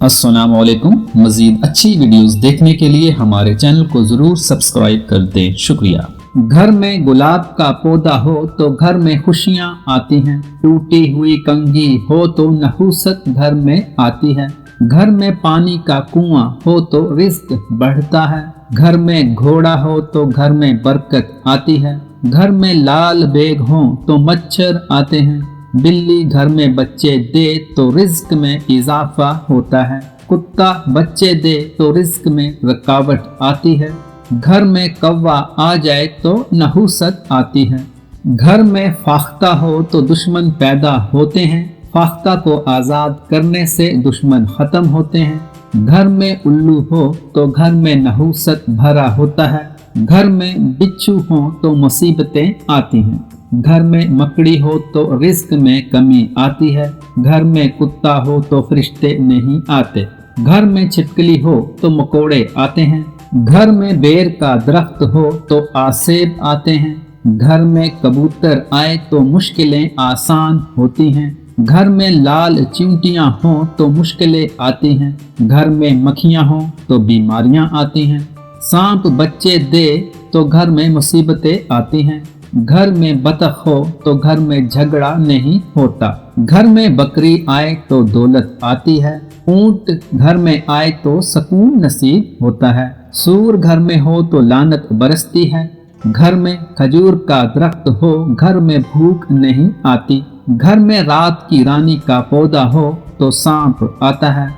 अस्सलाम वालेकुम। मजीद अच्छी वीडियोस देखने के लिए हमारे चैनल को जरूर सब्सक्राइब कर दें, शुक्रिया। घर में गुलाब का पौधा हो तो घर में खुशियाँ आती हैं। टूटी हुई कंघी हो तो नहुसत घर में आती है। घर में पानी का कुआं हो तो रिज्क बढ़ता है। घर में घोड़ा हो तो घर में बरकत आती है। घर में लाल बेग हो तो मच्छर आते हैं। बिल्ली घर में बच्चे दे तो रिज्क में इजाफा होता है। कुत्ता बच्चे दे तो रिज्क में रुकावट आती है। घर में कौवा आ जाए तो नहुसत आती है। घर में फाख्ता हो तो दुश्मन पैदा होते हैं। फाख्ता को आज़ाद करने से दुश्मन खत्म होते हैं। घर में उल्लू हो तो घर में नहुसत भरा होता है। घर में बिच्छू हो तो मुसीबतें आती हैं। घर में मकड़ी हो तो रिज्क में कमी आती है। घर में कुत्ता हो तो फरिश्ते नहीं आते। घर में छिपकली हो तो मकोड़े आते हैं। घर में बेर का दरख्त हो तो आसेब आते हैं। घर में कबूतर आए तो मुश्किलें आसान होती हैं। घर में लाल चींटियां हों तो मुश्किलें आती हैं। घर में मक्खियां हों तो बीमारियां आती हैं। सांप बच्चे दे तो घर में मुसीबतें आती हैं। घर में बतख हो तो घर में झगड़ा नहीं होता। घर में बकरी आए तो दौलत आती है। ऊंट घर में आए तो सुकून नसीब होता है। सूर घर में हो तो लानत बरसती है। घर में खजूर का दरख्त हो घर में भूख नहीं आती। घर में रात की रानी का पौधा हो तो सांप आता है।